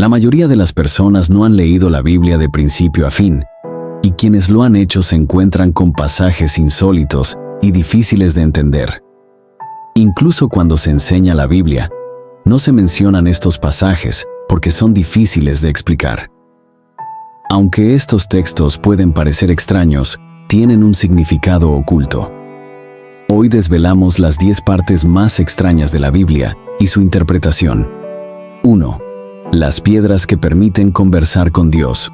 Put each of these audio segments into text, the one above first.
La mayoría de las personas no han leído la Biblia de principio a fin, y quienes lo han hecho se encuentran con pasajes insólitos y difíciles de entender. Incluso cuando se enseña la Biblia, no se mencionan estos pasajes porque son difíciles de explicar. Aunque estos textos pueden parecer extraños, tienen un significado oculto. Hoy desvelamos las 10 partes más extrañas de la Biblia y su interpretación. 1. Las piedras que permiten conversar con Dios.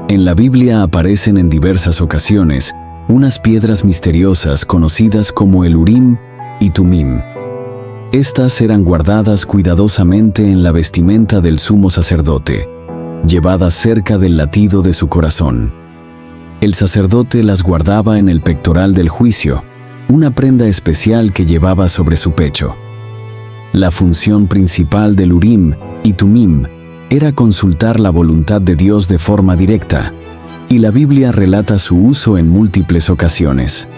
En la Biblia aparecen en diversas ocasiones unas piedras misteriosas conocidas como el Urim y Tumim. Estas eran guardadas cuidadosamente en la vestimenta del sumo sacerdote, llevadas cerca del latido de su corazón. El sacerdote las guardaba en el pectoral del juicio, una prenda especial que llevaba sobre su pecho. La función principal del Urim y Tumim era consultar la voluntad de Dios de forma directa, y la Biblia relata su uso en múltiples ocasiones.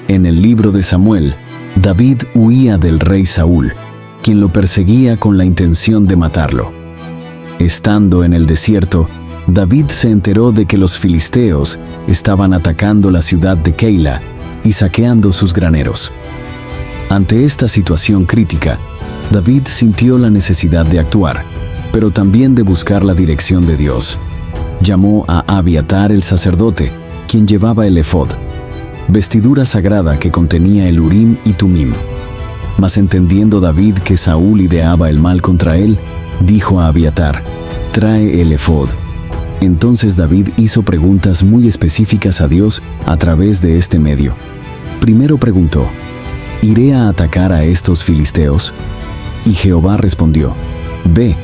En el libro de Samuel, David huía del rey Saúl, quien lo perseguía con la intención de matarlo. Estando en el desierto, David se enteró de que los filisteos estaban atacando la ciudad de Keila y saqueando sus graneros. Ante esta situación crítica, David sintió la necesidad de actuar, pero también de buscar la dirección de Dios. Llamó a Abiatar el sacerdote, quien llevaba el efod, vestidura sagrada que contenía el Urim y Tumim. Mas entendiendo David que Saúl ideaba el mal contra él, dijo a Abiatar: «Trae el efod». Entonces David hizo preguntas muy específicas a Dios a través de este medio. Primero preguntó: ¿iré a atacar a estos filisteos? Y Jehová respondió: «Ve,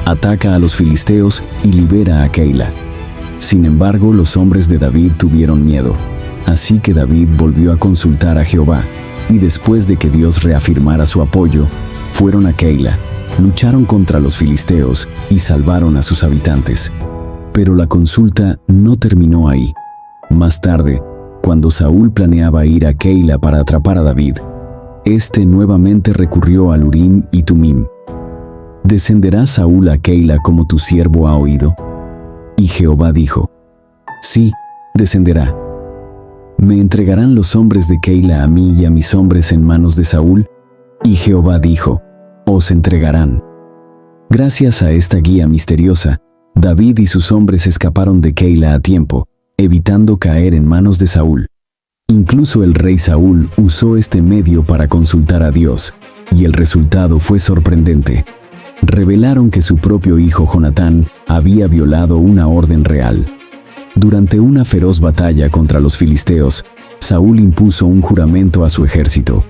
ataca a los filisteos y libera a Keila». Sin embargo, los hombres de David tuvieron miedo. Así que David volvió a consultar a Jehová, y después de que Dios reafirmara su apoyo, fueron a Keila, lucharon contra los filisteos y salvaron a sus habitantes. Pero la consulta no terminó ahí. Más tarde, cuando Saúl planeaba ir a Keila para atrapar a David, este nuevamente recurrió al Urim y Tumim. ¿Descenderá Saúl a Keila como tu siervo ha oído? Y Jehová dijo: «Sí, descenderá». ¿Me entregarán los hombres de Keila a mí y a mis hombres en manos de Saúl? Y Jehová dijo: «Os entregarán». Gracias a esta guía misteriosa, David y sus hombres escaparon de Keila a tiempo, evitando caer en manos de Saúl. Incluso el rey Saúl usó este medio para consultar a Dios, y el resultado fue sorprendente. Revelaron que su propio hijo Jonatán había violado una orden real. Durante una feroz batalla contra los filisteos, Saúl impuso un juramento a su ejército: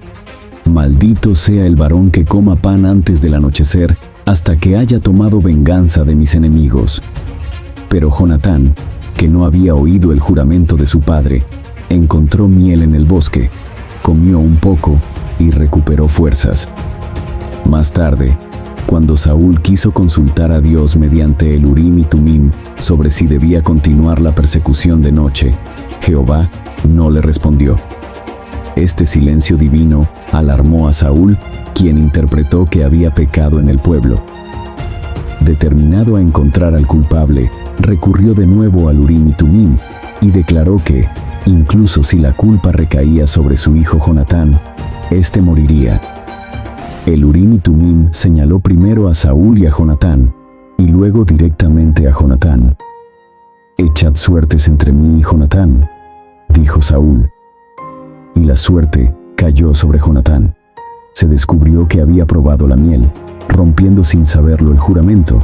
«Maldito sea el varón que coma pan antes del anochecer, hasta que haya tomado venganza de mis enemigos». Pero Jonatán, que no había oído el juramento de su padre, encontró miel en el bosque, comió un poco y recuperó fuerzas. Más tarde, cuando Saúl quiso consultar a Dios mediante el Urim y Tumim sobre si debía continuar la persecución de noche, Jehová no le respondió. Este silencio divino alarmó a Saúl, quien interpretó que había pecado en el pueblo. Determinado a encontrar al culpable, recurrió de nuevo al Urim y Tumim y declaró que, incluso si la culpa recaía sobre su hijo Jonatán, éste moriría. El Urim y Tumim señaló primero a Saúl y a Jonatán, y luego directamente a Jonatán. «Echad suertes entre mí y Jonatán», dijo Saúl. Y la suerte cayó sobre Jonatán. Se descubrió que había probado la miel, rompiendo sin saberlo el juramento.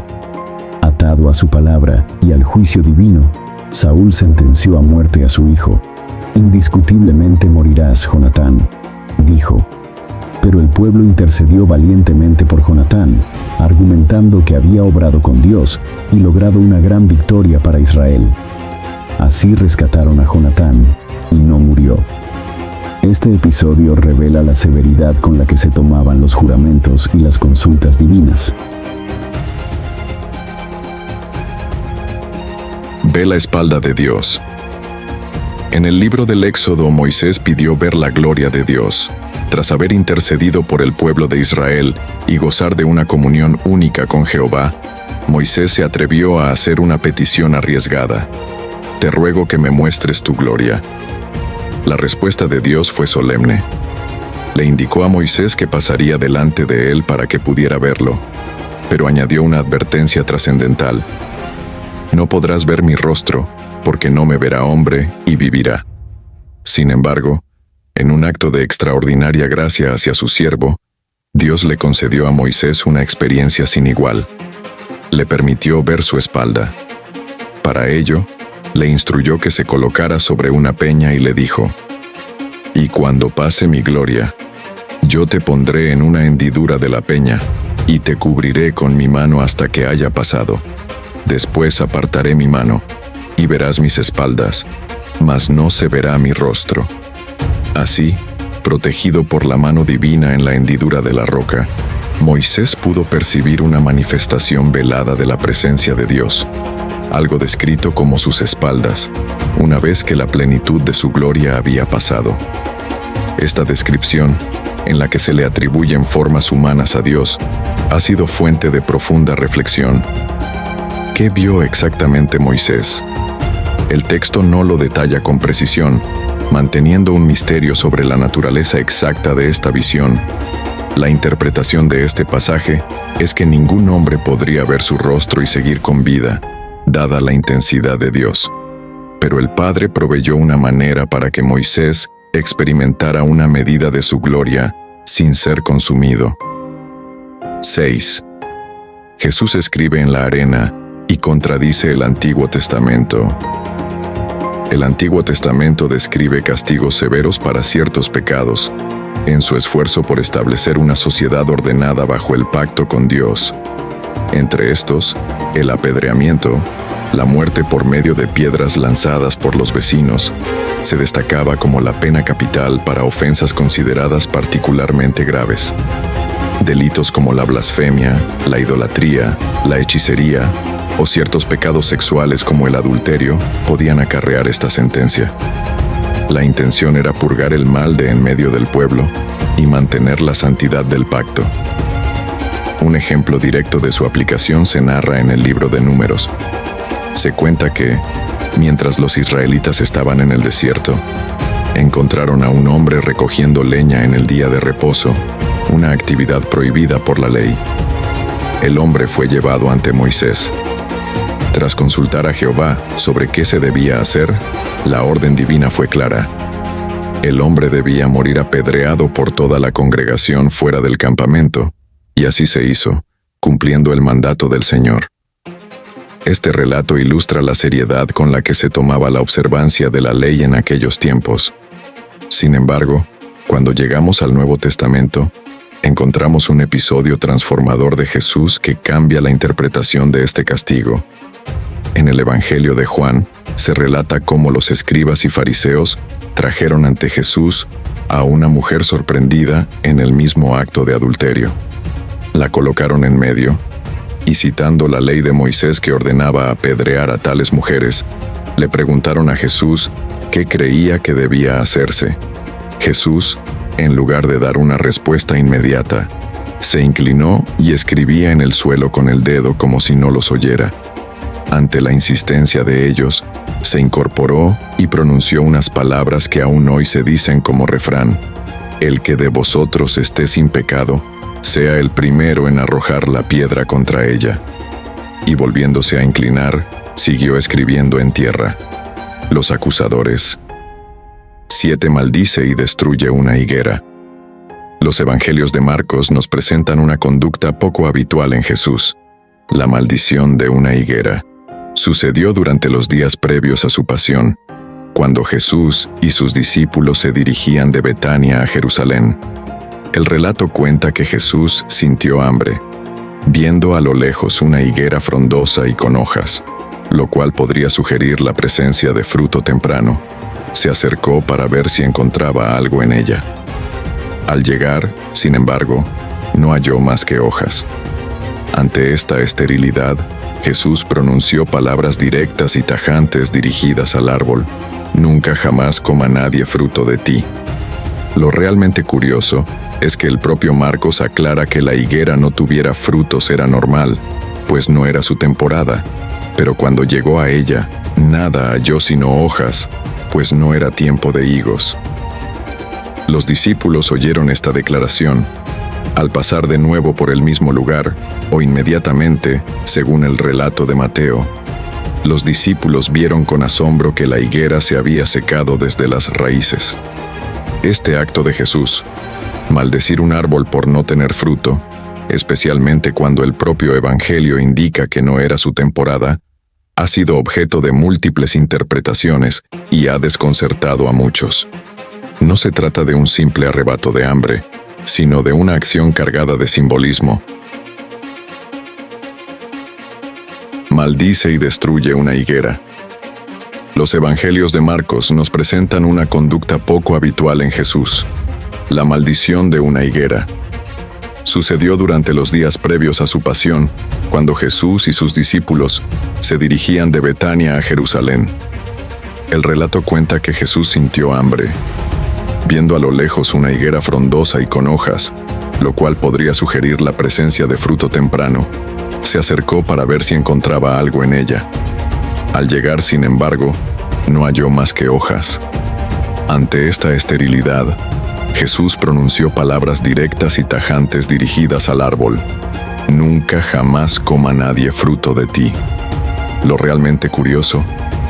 Atado a su palabra y al juicio divino, Saúl sentenció a muerte a su hijo. «Indiscutiblemente morirás, Jonatán», dijo. Pero el pueblo intercedió valientemente por Jonatán, argumentando que había obrado con Dios y logrado una gran victoria para Israel. Así rescataron a Jonatán y no murió. Este episodio revela la severidad con la que se tomaban los juramentos y las consultas divinas. Ve la espalda de Dios. En el libro del Éxodo, Moisés pidió ver la gloria de Dios. Tras haber intercedido por el pueblo de Israel y gozar de una comunión única con Jehová, Moisés se atrevió a hacer una petición arriesgada. Te ruego que me muestres tu gloria. La respuesta de Dios fue solemne. Le indicó a Moisés que pasaría delante de él para que pudiera verlo, pero añadió una advertencia trascendental. No podrás ver mi rostro, porque no me verá hombre y vivirá. Sin embargo, en un acto de extraordinaria gracia hacia su siervo, Dios le concedió a Moisés una experiencia sin igual. Le permitió ver su espalda. Para ello, le instruyó que se colocara sobre una peña y le dijo: «Y cuando pase mi gloria, yo te pondré en una hendidura de la peña, y te cubriré con mi mano hasta que haya pasado. Después apartaré mi mano, y verás mis espaldas, mas no se verá mi rostro». Así, protegido por la mano divina en la hendidura de la roca, Moisés pudo percibir una manifestación velada de la presencia de Dios, algo descrito como sus espaldas, una vez que la plenitud de su gloria había pasado. Esta descripción, en la que se le atribuyen formas humanas a Dios, ha sido fuente de profunda reflexión. ¿Qué vio exactamente Moisés? El texto no lo detalla con precisión, manteniendo un misterio sobre la naturaleza exacta de esta visión. La interpretación de este pasaje es que ningún hombre podría ver su rostro y seguir con vida, dada la intensidad de Dios. Pero el Padre proveyó una manera para que Moisés experimentara una medida de su gloria sin ser consumido. 6. Jesús escribe en la arena y contradice el Antiguo Testamento. El Antiguo Testamento describe castigos severos para ciertos pecados, en su esfuerzo por establecer una sociedad ordenada bajo el pacto con Dios. Entre estos, el apedreamiento, la muerte por medio de piedras lanzadas por los vecinos, se destacaba como la pena capital para ofensas consideradas particularmente graves. Delitos como la blasfemia, la idolatría, la hechicería o ciertos pecados sexuales como el adulterio podían acarrear esta sentencia. La intención era purgar el mal de en medio del pueblo y mantener la santidad del pacto. Un ejemplo directo de su aplicación se narra en el libro de Números. Se cuenta que, mientras los israelitas estaban en el desierto, encontraron a un hombre recogiendo leña en el día de reposo, una actividad prohibida por la ley. El hombre fue llevado ante Moisés. Tras consultar a Jehová sobre qué se debía hacer, la orden divina fue clara. El hombre debía morir apedreado por toda la congregación fuera del campamento, y así se hizo, cumpliendo el mandato del Señor. Este relato ilustra la seriedad con la que se tomaba la observancia de la ley en aquellos tiempos. Sin embargo, cuando llegamos al Nuevo Testamento, encontramos un episodio transformador de Jesús que cambia la interpretación de este castigo. En el Evangelio de Juan, se relata cómo los escribas y fariseos trajeron ante Jesús a una mujer sorprendida en el mismo acto de adulterio. La colocaron en medio, y citando la ley de Moisés que ordenaba apedrear a tales mujeres, le preguntaron a Jesús qué creía que debía hacerse. Jesús, en lugar de dar una respuesta inmediata, se inclinó y escribía en el suelo con el dedo como si no los oyera. Ante la insistencia de ellos, se incorporó y pronunció unas palabras que aún hoy se dicen como refrán: «El que de vosotros esté sin pecado, sea el primero en arrojar la piedra contra ella». Y volviéndose a inclinar, siguió escribiendo en tierra. Los acusadores. 7 maldice y destruye una higuera. Los evangelios de Marcos nos presentan una conducta poco habitual en Jesús: la maldición de una higuera. Sucedió durante los días previos a su pasión, cuando Jesús y sus discípulos se dirigían de Betania a Jerusalén. El relato cuenta que Jesús sintió hambre, viendo a lo lejos una higuera frondosa y con hojas, lo cual podría sugerir la presencia de fruto temprano. Se acercó para ver si encontraba algo en ella. Al llegar, sin embargo, no halló más que hojas. Ante esta esterilidad, Jesús pronunció palabras directas y tajantes dirigidas al árbol: «Nunca jamás coma nadie fruto de ti». Lo realmente curioso es que el propio Marcos aclara que la higuera no tuviera frutos era normal, pues no era su temporada. Pero cuando llegó a ella, nada halló sino hojas, pues no era tiempo de higos. Los discípulos oyeron esta declaración. Al pasar de nuevo por el mismo lugar, o inmediatamente, según el relato de Mateo, los discípulos vieron con asombro que la higuera se había secado desde las raíces. Este acto de Jesús, maldecir un árbol por no tener fruto, especialmente cuando el propio Evangelio indica que no era su temporada, ha sido objeto de múltiples interpretaciones y ha desconcertado a muchos. No se trata de un simple arrebato de hambre, sino de una acción cargada de simbolismo. Maldice y destruye una higuera. Los evangelios de Marcos nos presentan una conducta poco habitual en Jesús: la maldición de una higuera. Sucedió durante los días previos a su pasión, cuando Jesús y sus discípulos se dirigían de Betania a Jerusalén. El relato cuenta que Jesús sintió hambre. Viendo a lo lejos una higuera frondosa y con hojas, lo cual podría sugerir la presencia de fruto temprano, se acercó para ver si encontraba algo en ella. Al llegar, sin embargo, no halló más que hojas. Ante esta esterilidad, Jesús pronunció palabras directas y tajantes dirigidas al árbol: «Nunca jamás coma nadie fruto de ti». Lo realmente curioso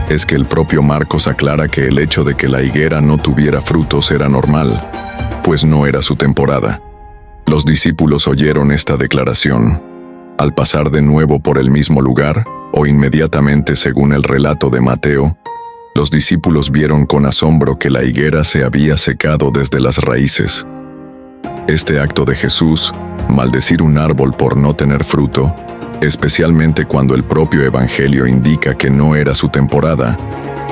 es que el propio Marcos aclara que el hecho de que la higuera no tuviera frutos era normal, pues no era su temporada. Los discípulos oyeron esta declaración. Al pasar de nuevo por el mismo lugar, o inmediatamente según el relato de Mateo, los discípulos vieron con asombro que la higuera se había secado desde las raíces. Este acto de Jesús, maldecir un árbol por no tener fruto, especialmente cuando el propio Evangelio indica que no era su temporada,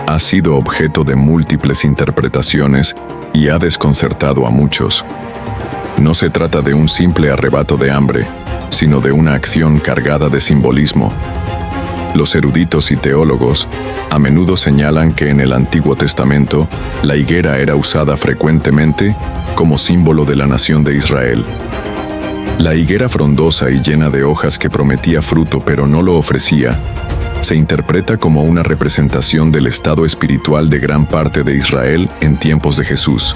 ha sido objeto de múltiples interpretaciones y ha desconcertado a muchos. No se trata de un simple arrebato de hambre, sino de una acción cargada de simbolismo. Los eruditos y teólogos a menudo señalan que en el Antiguo Testamento la higuera era usada frecuentemente como símbolo de la nación de Israel. La higuera frondosa y llena de hojas que prometía fruto pero no lo ofrecía, se interpreta como una representación del estado espiritual de gran parte de Israel en tiempos de Jesús,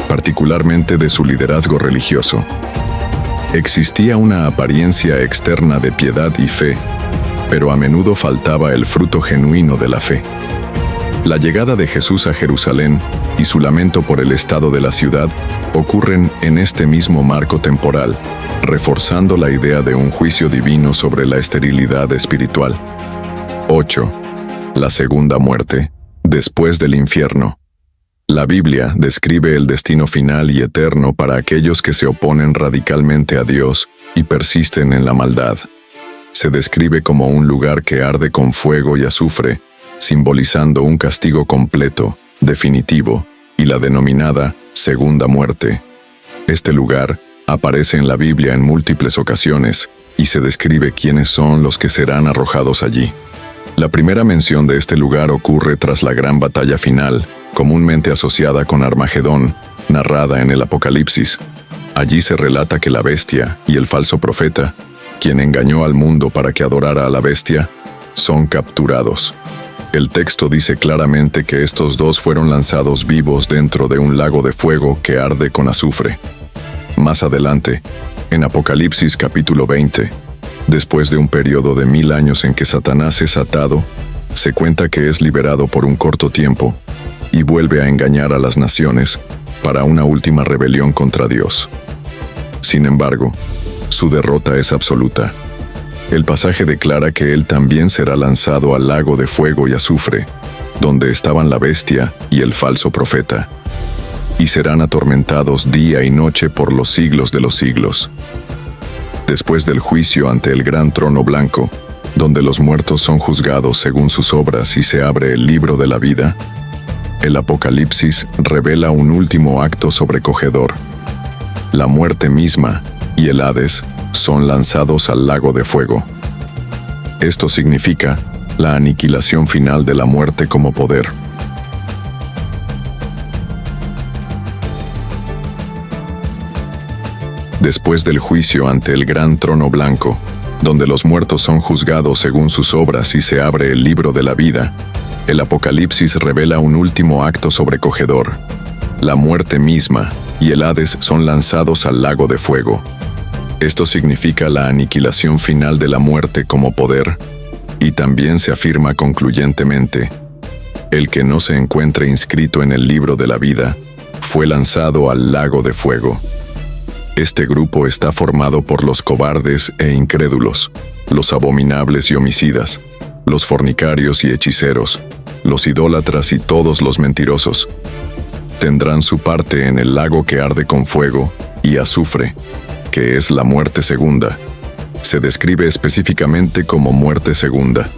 particularmente de su liderazgo religioso. Existía una apariencia externa de piedad y fe, pero a menudo faltaba el fruto genuino de la fe. La llegada de Jesús a Jerusalén y su lamento por el estado de la ciudad ocurren en este mismo marco temporal, reforzando la idea de un juicio divino sobre la esterilidad espiritual. 8. La segunda muerte, después del infierno. La Biblia describe el destino final y eterno para aquellos que se oponen radicalmente a Dios y persisten en la maldad. Se describe como un lugar que arde con fuego y azufre, simbolizando un castigo completo, definitivo, y la denominada segunda muerte. Este lugar aparece en la Biblia en múltiples ocasiones y se describe quiénes son los que serán arrojados allí. La primera mención de este lugar ocurre tras la gran batalla final, comúnmente asociada con Armagedón, narrada en el Apocalipsis. Allí se relata que la bestia y el falso profeta, quien engañó al mundo para que adorara a la bestia, son capturados. El texto dice claramente que estos dos fueron lanzados vivos dentro de un lago de fuego que arde con azufre. Más adelante, en Apocalipsis capítulo 20, después de un periodo de 1000 años en que Satanás es atado, se cuenta que es liberado por un corto tiempo y vuelve a engañar a las naciones para una última rebelión contra Dios. Sin embargo, su derrota es absoluta. El pasaje declara que él también será lanzado al lago de fuego y azufre, donde estaban la bestia y el falso profeta, y serán atormentados día y noche por los siglos de los siglos. Después del juicio ante el gran trono blanco, donde los muertos son juzgados según sus obras y se abre el libro de la vida, el Apocalipsis revela un último acto sobrecogedor. La muerte misma y el Hades son lanzados al lago de fuego. Esto significa la aniquilación final de la muerte como poder. Después del juicio ante el gran trono blanco, donde los muertos son juzgados según sus obras y se abre el libro de la vida, el Apocalipsis revela un último acto sobrecogedor. La muerte misma y el Hades son lanzados al lago de fuego. Esto significa la aniquilación final de la muerte como poder, y también se afirma concluyentemente: el que no se encuentre inscrito en el libro de la vida fue lanzado al lago de fuego. Este grupo está formado por los cobardes e incrédulos, los abominables y homicidas, los fornicarios y hechiceros, los idólatras y todos los mentirosos. Tendrán su parte en el lago que arde con fuego y azufre, que es la muerte segunda. Se describe específicamente como muerte segunda.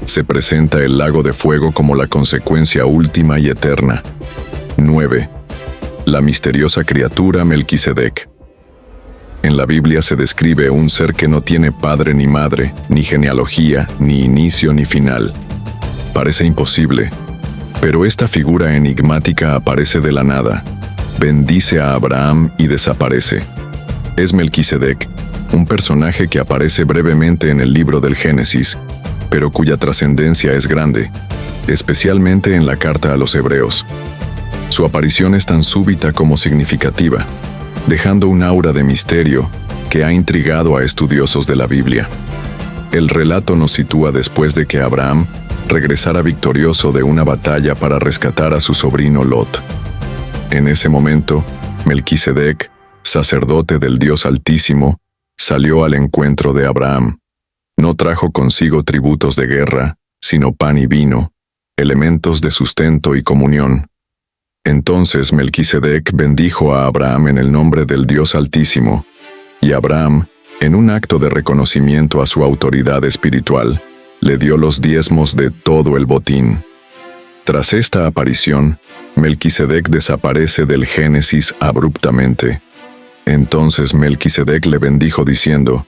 Se presenta el lago de fuego como la consecuencia última y eterna. 9. La misteriosa criatura Melquisedec. En la Biblia se describe un ser que no tiene padre ni madre, ni genealogía, ni inicio ni final. Parece imposible, pero esta figura enigmática aparece de la nada. Bendice a Abraham y desaparece. Es Melquisedec, un personaje que aparece brevemente en el libro del Génesis, pero cuya trascendencia es grande, especialmente en la carta a los Hebreos. Su aparición es tan súbita como significativa, dejando un aura de misterio que ha intrigado a estudiosos de la Biblia. El relato nos sitúa después de que Abraham regresara victorioso de una batalla para rescatar a su sobrino Lot. En ese momento, Melquisedec, sacerdote del Dios Altísimo, salió al encuentro de Abraham. No trajo consigo tributos de guerra, sino pan y vino, elementos de sustento y comunión. Entonces Melquisedec bendijo a Abraham en el nombre del Dios Altísimo, y Abraham, en un acto de reconocimiento a su autoridad espiritual, le dio los diezmos de todo el botín. Tras esta aparición, Melquisedec desaparece del Génesis abruptamente. Entonces Melquisedec le bendijo diciendo: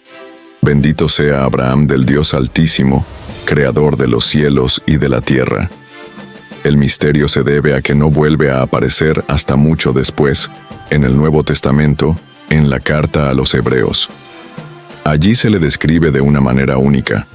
«Bendito sea Abraham del Dios Altísimo, creador de los cielos y de la tierra». El misterio se debe a que no vuelve a aparecer hasta mucho después, en el Nuevo Testamento, en la carta a los Hebreos. Allí se le describe de una manera única,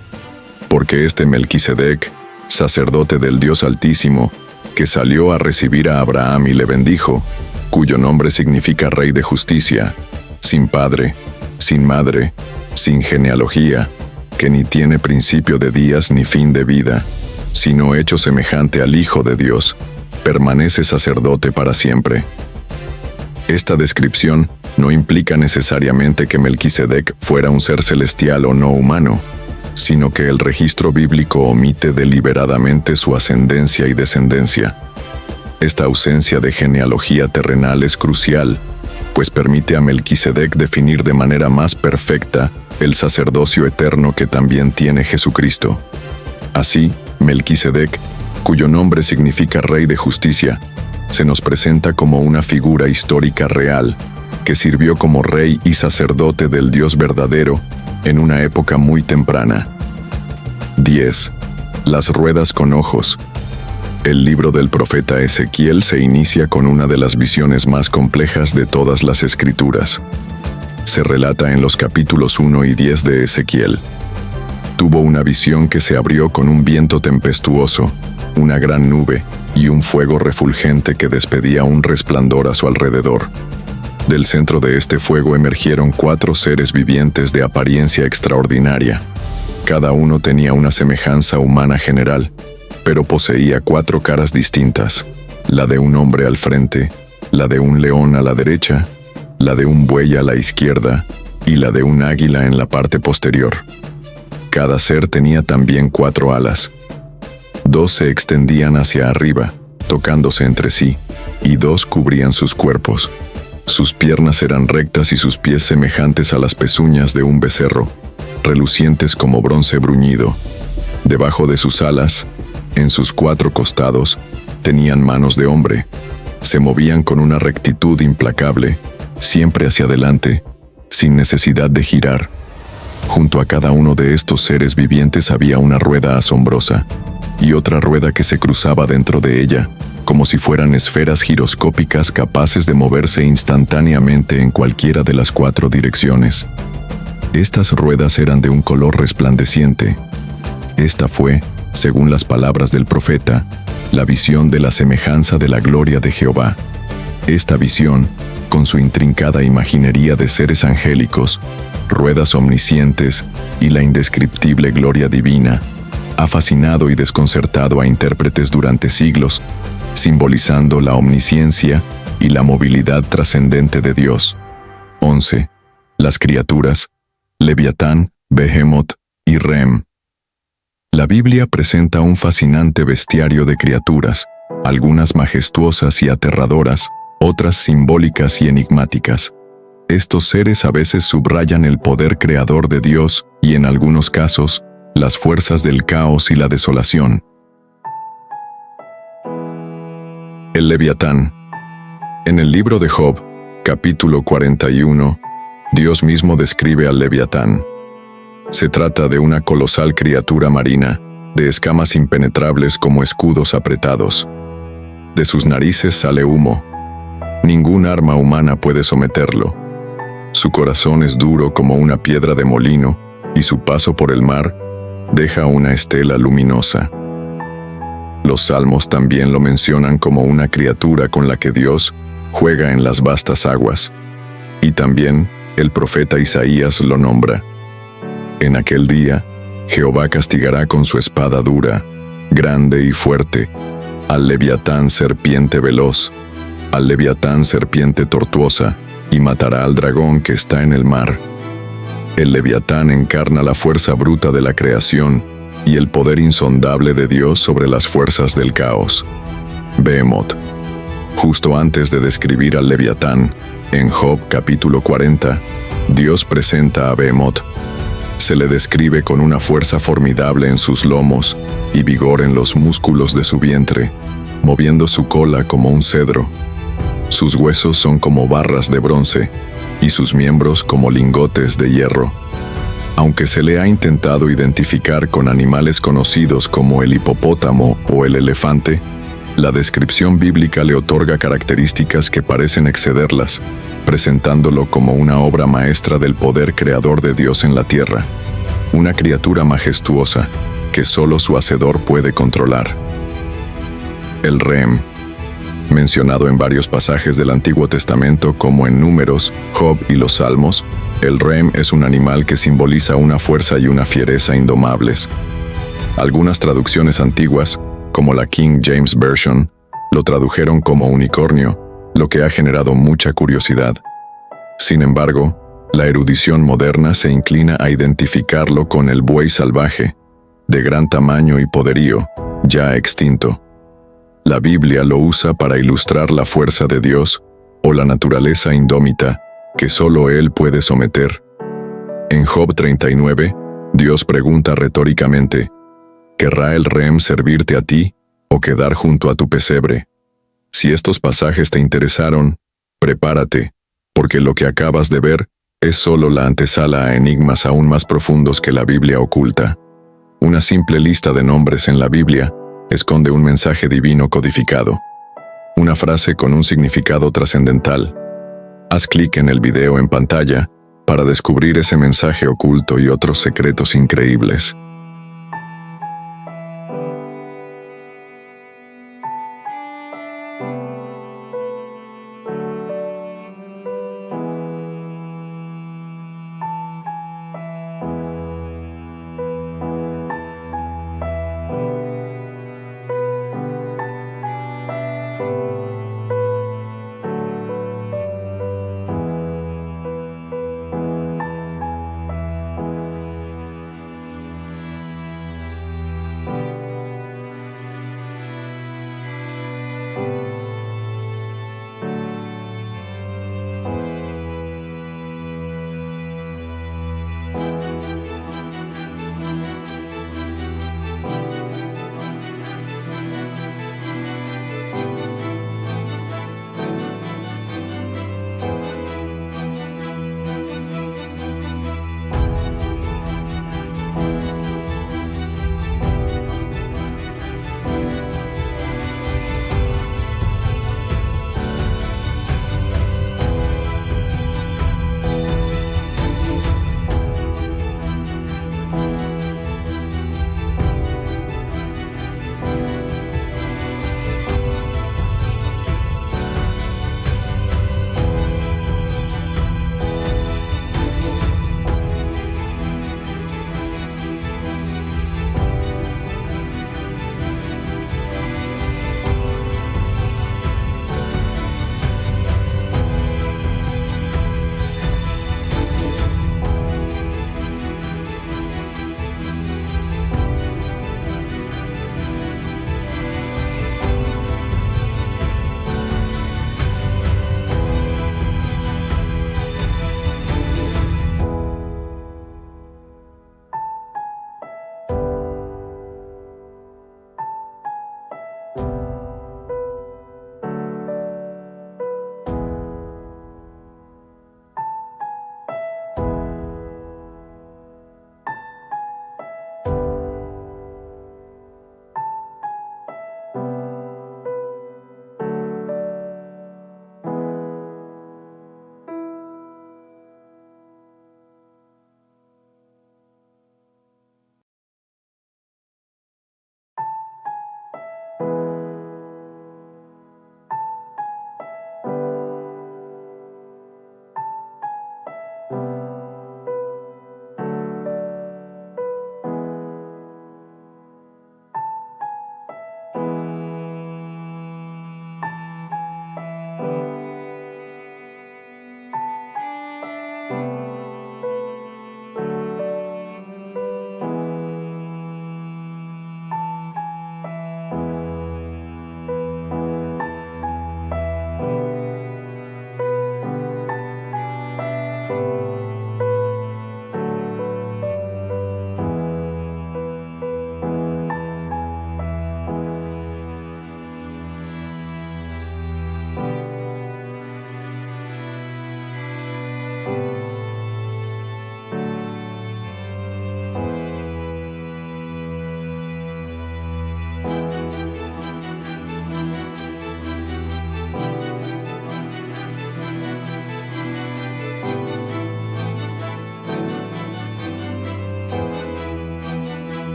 porque este Melquisedec, sacerdote del Dios Altísimo, que salió a recibir a Abraham y le bendijo, cuyo nombre significa Rey de Justicia, sin padre, sin madre, sin genealogía, que ni tiene principio de días ni fin de vida, sino hecho semejante al Hijo de Dios, permanece sacerdote para siempre. Esta descripción no implica necesariamente que Melquisedec fuera un ser celestial o no humano, sino que el registro bíblico omite deliberadamente su ascendencia y descendencia. Esta ausencia de genealogía terrenal es crucial, pues permite a Melquisedec definir de manera más perfecta el sacerdocio eterno que también tiene Jesucristo. Así, Melquisedec, cuyo nombre significa Rey de Justicia, se nos presenta como una figura histórica real, que sirvió como rey y sacerdote del Dios verdadero en una época muy temprana. 10. Las ruedas con ojos. El libro del profeta Ezequiel se inicia con una de las visiones más complejas de todas las Escrituras. Se relata en los capítulos 1 y 10 de Ezequiel. Tuvo una visión que se abrió con un viento tempestuoso, una gran nube y un fuego refulgente que despedía un resplandor a su alrededor. Del centro de este fuego emergieron 4 seres vivientes de apariencia extraordinaria. Cada uno tenía una semejanza humana general, pero poseía 4 caras distintas: la de un hombre al frente, la de un león a la derecha, la de un buey a la izquierda y la de un águila en la parte posterior. Cada ser tenía también 4 alas. 2 se extendían hacia arriba, tocándose entre sí, y 2 cubrían sus cuerpos. Sus piernas eran rectas y sus pies semejantes a las pezuñas de un becerro, relucientes como bronce bruñido. Debajo de sus alas, en sus 4 costados, tenían manos de hombre. Se movían con una rectitud implacable, siempre hacia adelante, sin necesidad de girar. Junto a cada uno de estos seres vivientes había una rueda asombrosa, y otra rueda que se cruzaba dentro de ella, como si fueran esferas giroscópicas capaces de moverse instantáneamente en cualquiera de las 4 direcciones. Estas ruedas eran de un color resplandeciente. Esta fue, según las palabras del profeta, la visión de la semejanza de la gloria de Jehová. Esta visión, con su intrincada imaginería de seres angélicos, ruedas omniscientes y la indescriptible gloria divina, ha fascinado y desconcertado a intérpretes durante siglos, simbolizando la omnisciencia y la movilidad trascendente de Dios. 11. Las criaturas, Leviatán, Behemoth y Rem. La Biblia presenta un fascinante bestiario de criaturas, algunas majestuosas y aterradoras, otras simbólicas y enigmáticas. Estos seres a veces subrayan el poder creador de Dios y en algunos casos, las fuerzas del caos y la desolación. El Leviatán. En el libro de Job, capítulo 41, Dios mismo describe al Leviatán. Se trata de una colosal criatura marina, de escamas impenetrables como escudos apretados. De sus narices sale humo. Ningún arma humana puede someterlo. Su corazón es duro como una piedra de molino, y su paso por el mar deja una estela luminosa. Los salmos también lo mencionan como una criatura con la que Dios juega en las vastas aguas. Y también el profeta Isaías lo nombra. En aquel día, Jehová castigará con su espada dura, grande y fuerte, al Leviatán serpiente veloz, al Leviatán serpiente tortuosa, y matará al dragón que está en el mar. El Leviatán encarna la fuerza bruta de la creación y el poder insondable de Dios sobre las fuerzas del caos. Behemoth. Justo antes de describir al Leviatán, en Job capítulo 40, Dios presenta a Behemoth. Se le describe con una fuerza formidable en sus lomos y vigor en los músculos de su vientre, moviendo su cola como un cedro. Sus huesos son como barras de bronce y sus miembros como lingotes de hierro. Aunque se le ha intentado identificar con animales conocidos como el hipopótamo o el elefante, la descripción bíblica le otorga características que parecen excederlas, presentándolo como una obra maestra del poder creador de Dios en la tierra, una criatura majestuosa que solo su Hacedor puede controlar. El Rem, mencionado en varios pasajes del Antiguo Testamento como en Números, Job y los Salmos, el Rem es un animal que simboliza una fuerza y una fiereza indomables. Algunas traducciones antiguas, como la King James Version, lo tradujeron como unicornio, lo que ha generado mucha curiosidad. Sin embargo, la erudición moderna se inclina a identificarlo con el buey salvaje, de gran tamaño y poderío, ya extinto. La Biblia lo usa para ilustrar la fuerza de Dios o la naturaleza indómita que solo Él puede someter. En Job 39, Dios pregunta retóricamente, ¿querrá el Rem servirte a ti o quedar junto a tu pesebre? Si estos pasajes te interesaron, prepárate, porque lo que acabas de ver es solo la antesala a enigmas aún más profundos que la Biblia oculta. Una simple lista de nombres en la Biblia esconde un mensaje divino codificado, una frase con un significado trascendental. Haz clic en el video en pantalla para descubrir ese mensaje oculto y otros secretos increíbles.